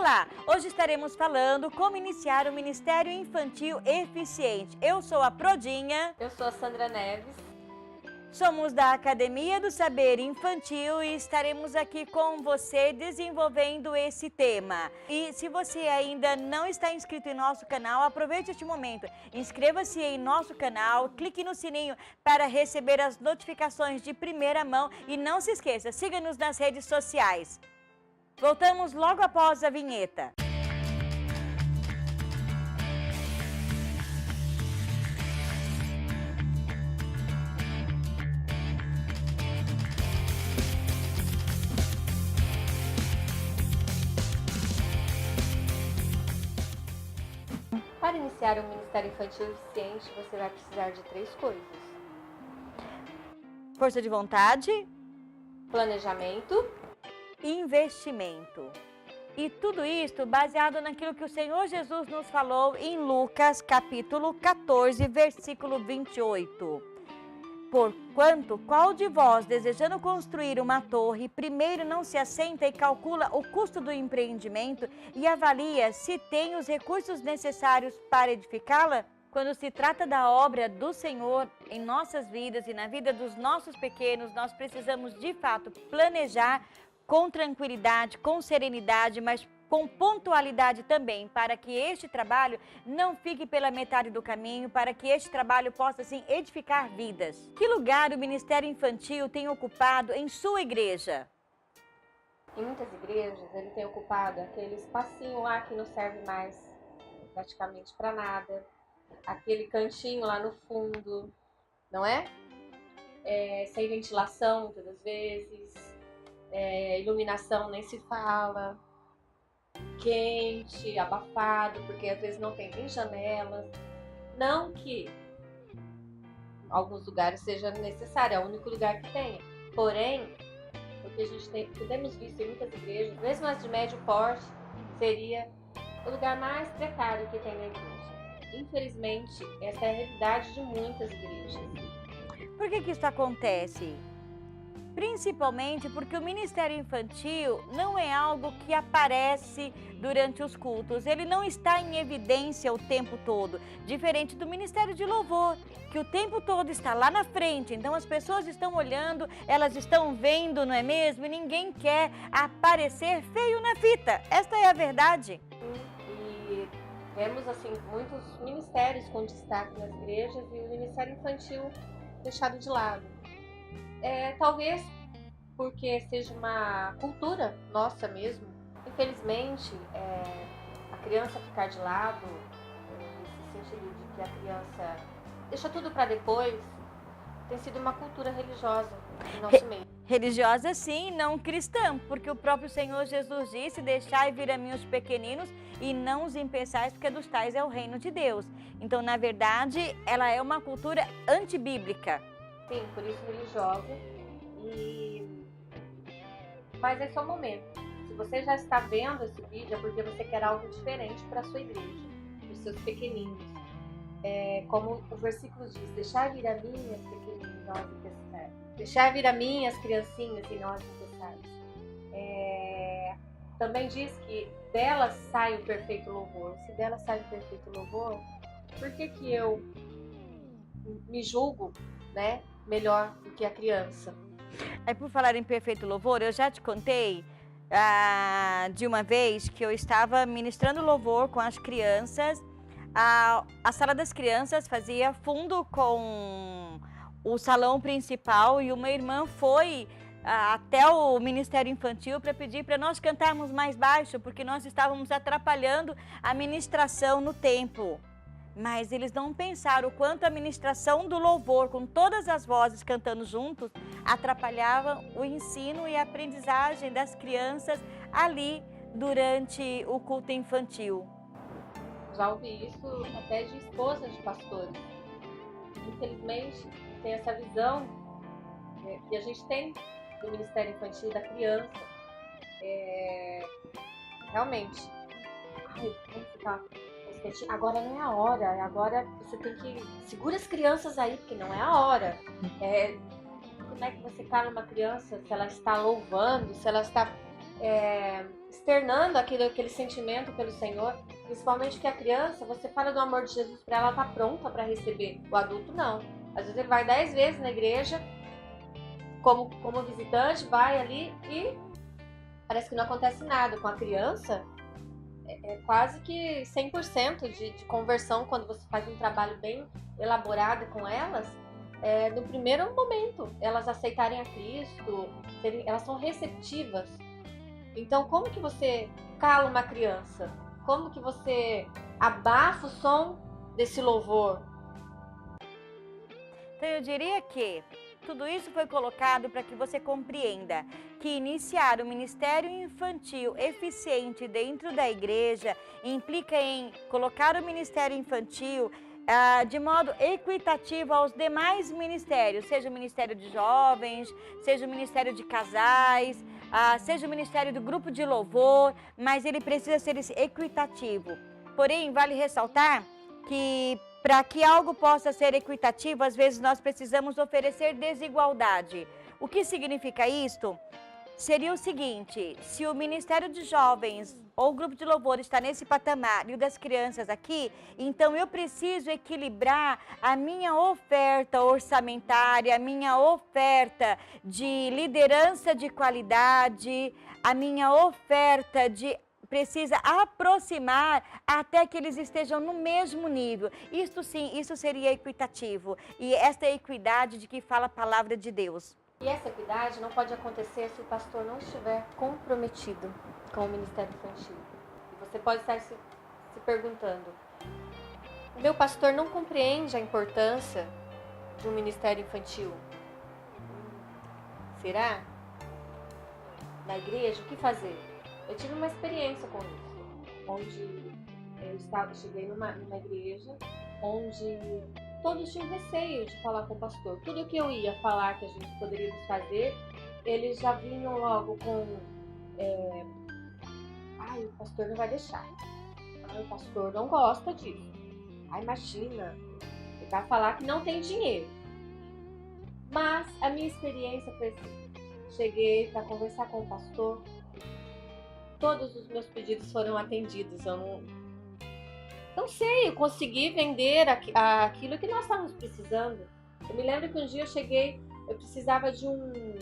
Olá, hoje estaremos falando como iniciar o Ministério Infantil Eficiente. Eu sou a Prodinha. Eu sou a Sandra Neves. Somos da Academia do Saber Infantil e estaremos aqui com você desenvolvendo esse tema. E se você ainda não está inscrito em nosso canal, aproveite este momento. Inscreva-se em nosso canal, clique no sininho para receber as notificações de primeira mão e não se esqueça, siga-nos nas redes sociais. Voltamos logo após a vinheta. Para iniciar um Ministério Infantil Eficiente, você vai precisar de 3 coisas: Força de vontade, planejamento, investimento. E tudo isso baseado naquilo que o Senhor Jesus nos falou em Lucas, capítulo 14, versículo 28. Porquanto, qual de vós, desejando construir uma torre, primeiro não se assenta e calcula o custo do empreendimento e avalia se tem os recursos necessários para edificá-la? Quando se trata da obra do Senhor em nossas vidas e na vida dos nossos pequenos, nós precisamos de fato planejar com tranquilidade, com serenidade, mas com pontualidade também, para que este trabalho não fique pela metade do caminho, para que este trabalho possa, assim, edificar vidas. Que lugar o Ministério Infantil tem ocupado em sua igreja? Em muitas igrejas, ele tem ocupado aquele espacinho lá que não serve mais praticamente para nada, aquele cantinho lá no fundo, não é? Sem ventilação, muitas das vezes, iluminação nem se fala, quente, abafado, porque às vezes não tem nem janelas. Não que em alguns lugares seja necessário, é o único lugar que tenha. Porém, o que a gente temos visto em muitas igrejas, mesmo as de médio porte, seria o lugar mais precário que tem na igreja. Infelizmente, essa é a realidade de muitas igrejas. Por que isso acontece? Principalmente porque o Ministério Infantil não é algo que aparece durante os cultos. Ele não está em evidência o tempo todo, diferente do Ministério de Louvor, que o tempo todo está lá na frente. Então as pessoas estão olhando, elas estão vendo, não é mesmo? E ninguém quer aparecer feio na fita. Esta é a verdade. E vemos assim muitos ministérios com destaque nas igrejas e o Ministério Infantil deixado de lado. Talvez porque seja uma cultura nossa mesmo. Infelizmente, a criança ficar de lado, nesse sentido de que a criança deixa tudo para depois, tem sido uma cultura religiosa no nosso meio. Religiosa sim, não cristã, porque o próprio Senhor Jesus disse: deixai vir a mim os pequeninos e não os impeçais, porque dos tais é o reino de Deus. Então, na verdade, ela é uma cultura antibíblica. Sim, por isso religiosa. Mas é só um momento. Se você já está vendo esse vídeo, é porque você quer algo diferente para a sua igreja, para os seus pequeninos. Como o versículo diz: deixar vir a mim as pequeninas e não as impeçais. Deixar vir a mim as criancinhas e não as impeçais. Também diz que dela sai o perfeito louvor. Se dela sai o perfeito louvor, por que eu me julgo, né, melhor do que a criança? Por falar em perfeito louvor, eu já te contei de uma vez que eu estava ministrando louvor com as crianças. A sala das crianças fazia fundo com o salão principal e uma irmã foi até o Ministério Infantil para pedir para nós cantarmos mais baixo, porque nós estávamos atrapalhando a ministração no templo. Mas eles não pensaram o quanto a ministração do louvor, com todas as vozes cantando juntos, atrapalhava o ensino e a aprendizagem das crianças ali durante o culto infantil. Já ouvi isso até de esposas de pastores. Infelizmente, tem essa visão que a gente tem do Ministério Infantil da criança. Realmente, vamos ficar... Agora não é a hora, agora você tem que... Segura as crianças aí, porque não é a hora. Como é que você cala uma criança se ela está louvando, se ela está externando aquele sentimento pelo Senhor, principalmente que a criança, você fala do amor de Jesus para ela, tá pronta para receber. O adulto não. Às vezes ele vai 10 vezes na igreja como visitante, vai ali e parece que não acontece nada. Com a criança, é quase que 100% de conversão quando você faz um trabalho bem elaborado com elas. No primeiro momento, elas aceitarem a Cristo, elas são receptivas. Então, como que você cala uma criança? Como que você abafa o som desse louvor? Então, eu diria que tudo isso foi colocado para que você compreenda que iniciar o ministério infantil eficiente dentro da igreja implica em colocar o ministério infantil de modo equitativo aos demais ministérios, seja o ministério de jovens, seja o ministério de casais, seja o ministério do grupo de louvor, mas ele precisa ser equitativo. Porém, vale ressaltar que para que algo possa ser equitativo, às vezes nós precisamos oferecer desigualdade. O que significa isto? Seria o seguinte: se o Ministério de Jovens ou o grupo de louvor está nesse patamar e o das crianças aqui, então eu preciso equilibrar a minha oferta orçamentária, a minha oferta de liderança de qualidade, a minha oferta precisa aproximar até que eles estejam no mesmo nível. Isto sim, isso seria equitativo. E esta é a equidade de que fala a palavra de Deus. E essa equidade não pode acontecer se o pastor não estiver comprometido com o ministério infantil. E você pode estar se perguntando: o meu pastor não compreende a importância de um ministério infantil? Será? Na igreja, o que fazer? Eu tive uma experiência com isso, onde eu cheguei numa igreja onde todos tinham receio de falar com o pastor. Tudo que eu ia falar que a gente poderíamos fazer, eles já vinham logo com o pastor não vai deixar. O pastor não gosta disso. Imagina, ele vai falar que não tem dinheiro. Mas a minha experiência foi assim: cheguei para conversar com o pastor, todos os meus pedidos foram atendidos. Eu não sei, eu consegui vender aquilo que nós estávamos precisando. Eu me lembro que um dia eu cheguei, eu precisava de um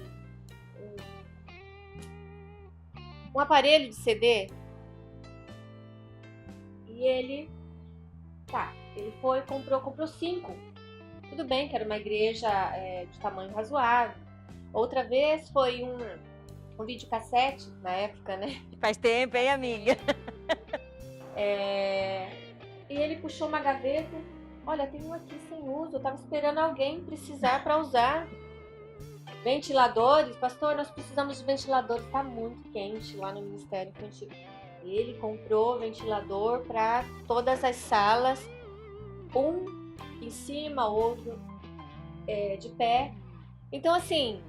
aparelho de CD. E ele foi, comprou 5. Tudo bem que era uma igreja de tamanho razoável. Outra vez foi um videocassete, na época, né? Faz tempo, hein, amiga? E ele puxou uma gaveta. Olha, tem um aqui sem uso. Eu tava esperando alguém precisar para usar. Ventiladores. Pastor, nós precisamos de ventiladores. Tá muito quente lá no Ministério Infantil. Ele comprou ventilador para todas as salas. Um em cima, outro de pé. Então, assim,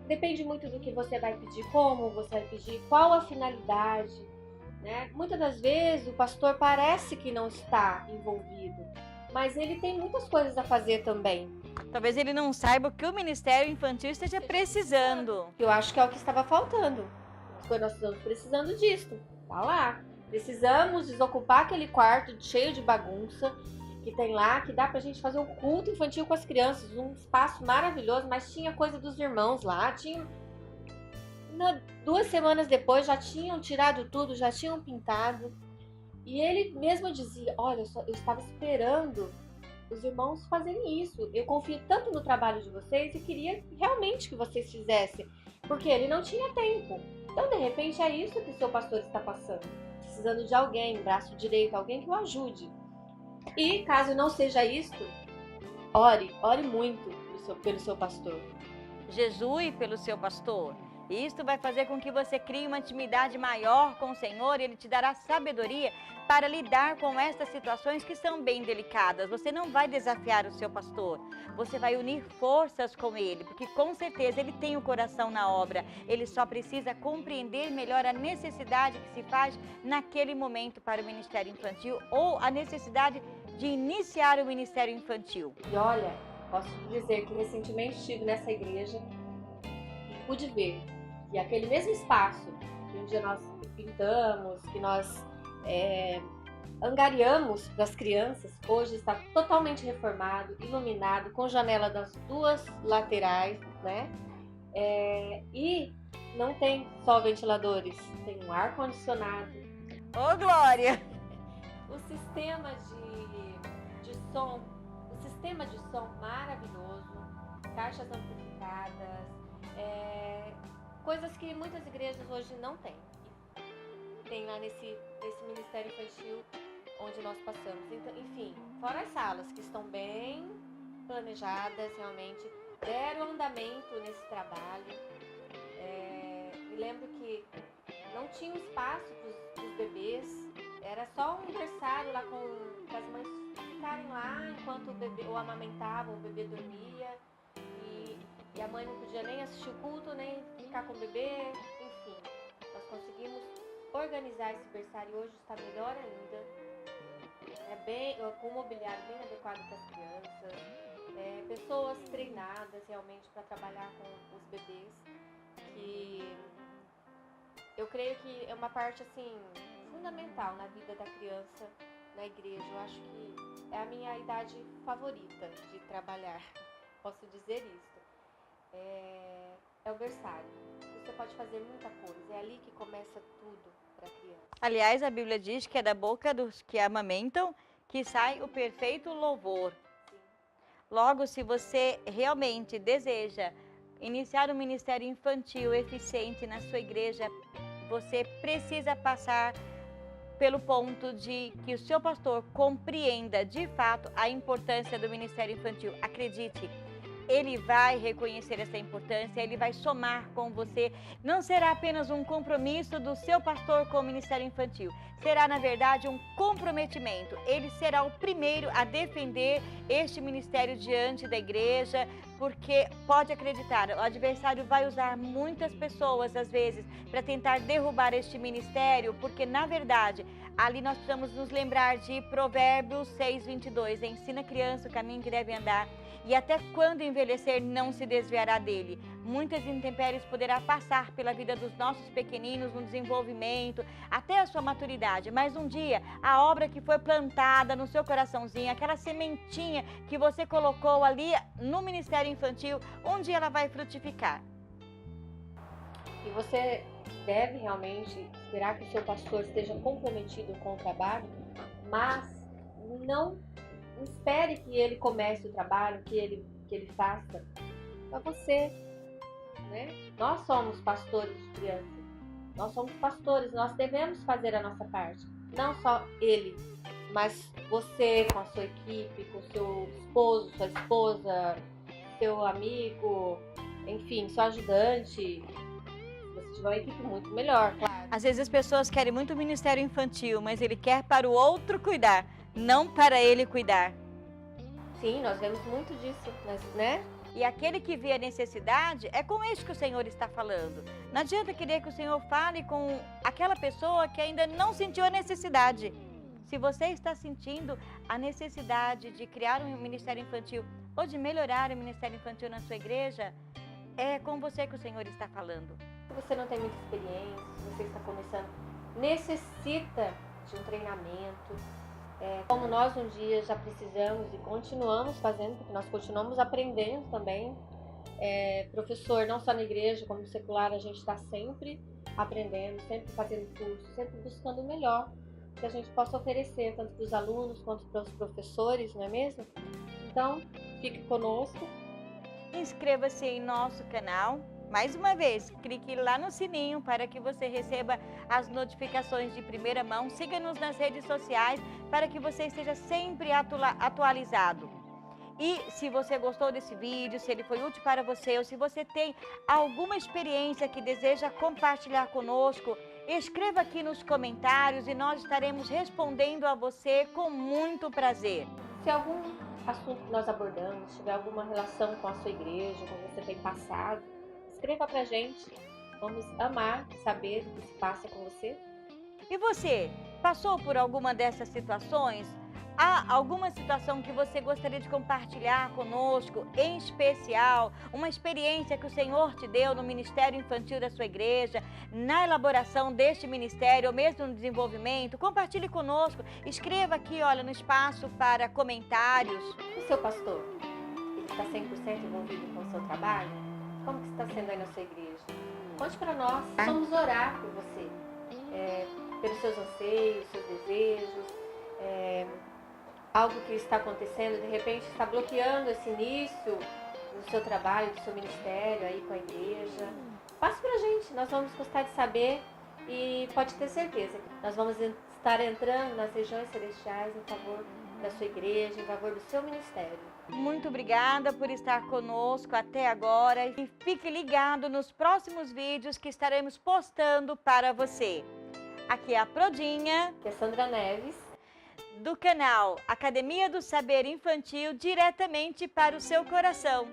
depende muito do que você vai pedir, como você vai pedir, qual a finalidade, né? Muitas das vezes o pastor parece que não está envolvido, mas ele tem muitas coisas a fazer também. Talvez ele não saiba o que o Ministério Infantil esteja precisando. Eu acho que é o que estava faltando. Nós estamos precisando disso. Tá lá. Precisamos desocupar aquele quarto cheio de bagunça que tem lá, que dá pra gente fazer um culto infantil com as crianças, um espaço maravilhoso, mas tinha coisa dos irmãos lá, 2 semanas depois já tinham tirado tudo, já tinham pintado, e ele mesmo dizia: olha, eu estava esperando os irmãos fazerem isso, eu confio tanto no trabalho de vocês e queria realmente que vocês fizessem, porque ele não tinha tempo. Então, de repente, é isso que o seu pastor está passando, precisando de alguém, braço direito, alguém que o ajude. E caso não seja isso, ore muito pelo seu pastor. Jesus pelo seu pastor. Isto vai fazer com que você crie uma intimidade maior com o Senhor e Ele te dará sabedoria para lidar com estas situações que são bem delicadas. Você não vai desafiar o seu pastor, você vai unir forças com ele, porque com certeza ele tem o coração na obra. Ele só precisa compreender melhor a necessidade que se faz naquele momento para o ministério infantil ou a necessidade de iniciar o ministério infantil. E olha, posso te dizer que recentemente estive nessa igreja e pude ver que aquele mesmo espaço que um dia nós pintamos, que nós angariamos das crianças, hoje está totalmente reformado, iluminado, com janela das duas laterais, né? E não tem só ventiladores, tem um ar-condicionado. Ô, Glória! O sistema de som, maravilhoso, caixas amplificadas, coisas que muitas igrejas hoje não têm. Tem lá nesse Ministério Infantil onde nós passamos. Então, enfim, fora as salas que estão bem planejadas, realmente deram andamento nesse trabalho. Me lembro que não tinha espaço para os bebês, era só um berçário lá com as mães ficarem lá enquanto o bebê ou amamentavam, o bebê dormia e a mãe não podia nem assistir o culto, nem ficar com o bebê, enfim. Nós conseguimos organizar esse berçário, hoje está melhor ainda. Com um mobiliário bem adequado para as crianças, pessoas treinadas realmente para trabalhar com os bebês, que eu creio que é uma parte assim fundamental na vida da criança na igreja. Eu acho que é a minha idade favorita de trabalhar, posso dizer isso. É o berçário. Você pode fazer muita coisa, é ali que começa tudo para a criança. Aliás, a Bíblia diz que é da boca dos que amamentam que sai o perfeito louvor. Sim. Logo, se você realmente deseja iniciar um ministério infantil eficiente na sua igreja, você precisa passar pelo ponto de que o seu pastor compreenda de fato a importância do ministério infantil. Acredite, ele vai reconhecer essa importância, ele vai somar com você. Não será apenas um compromisso do seu pastor com o ministério infantil, será na verdade um comprometimento. Ele será o primeiro a defender este ministério diante da igreja, porque pode acreditar, o adversário vai usar muitas pessoas às vezes para tentar derrubar este ministério, porque na verdade ali nós precisamos nos lembrar de Provérbios 6:22, ensina a criança o caminho que deve andar, e até quando envelhecer não se desviará dele. Muitas intempéries poderá passar pela vida dos nossos pequeninos no desenvolvimento, até a sua maturidade, mas um dia a obra que foi plantada no seu coraçãozinho, aquela sementinha que você colocou ali no ministério infantil, um dia ela vai frutificar. E você deve realmente esperar que o seu pastor esteja comprometido com o trabalho, mas não espere que ele comece o trabalho, que ele faça para você, né? Nós somos pastores de crianças, nós somos pastores, nós devemos fazer a nossa parte. Não só ele, mas você com a sua equipe, com o seu esposo, sua esposa, seu amigo, enfim, seu ajudante. Se você tiver uma equipe muito melhor, claro. Às vezes as pessoas querem muito o ministério infantil, mas ele quer para o outro cuidar, não para ele cuidar. Sim, nós vemos muito disso, né? E aquele que vê a necessidade, é com este que o Senhor está falando. Não adianta querer que o Senhor fale com aquela pessoa que ainda não sentiu a necessidade. Se você está sentindo a necessidade de criar um ministério infantil ou de melhorar o ministério infantil na sua igreja, é com você que o Senhor está falando. Se você não tem muita experiência, se você está começando, necessita de um treinamento. Como nós um dia já precisamos e continuamos fazendo, porque nós continuamos aprendendo também. Professor, não só na igreja, como no secular, a gente está sempre aprendendo, sempre fazendo curso, sempre buscando o melhor que a gente possa oferecer, tanto para os alunos quanto para os professores, não é mesmo? Então, fique conosco. Inscreva-se em nosso canal. Mais uma vez, clique lá no sininho para que você receba as notificações de primeira mão. Siga-nos nas redes sociais para que você esteja sempre atualizado. E se você gostou desse vídeo, se ele foi útil para você, ou se você tem alguma experiência que deseja compartilhar conosco, escreva aqui nos comentários e nós estaremos respondendo a você com muito prazer. Se algum assunto que nós abordamos tiver alguma relação com a sua igreja, como você tem passado, escreva pra gente, vamos amar saber o que se passa com você. E você, passou por alguma dessas situações? Há alguma situação que você gostaria de compartilhar conosco, em especial, uma experiência que o Senhor te deu no ministério infantil da sua igreja, na elaboração deste ministério, ou mesmo no desenvolvimento? Compartilhe conosco, escreva aqui, olha, no espaço para comentários. O seu pastor, ele está 100% envolvido com o seu trabalho? Como que está sendo aí na sua igreja? Conte para nós, vamos orar por você, pelos seus anseios, seus desejos, algo que está acontecendo, de repente está bloqueando esse início do seu trabalho, do seu ministério aí com a igreja. Passe pra gente, nós vamos gostar de saber e pode ter certeza, nós vamos estar entrando nas regiões celestiais em favor da sua igreja, em favor do seu ministério. Muito obrigada por estar conosco até agora e fique ligado nos próximos vídeos que estaremos postando para você. Aqui é a Prodinha, Que é Sandra Neves, do canal Academia do Saber Infantil, diretamente para o seu coração.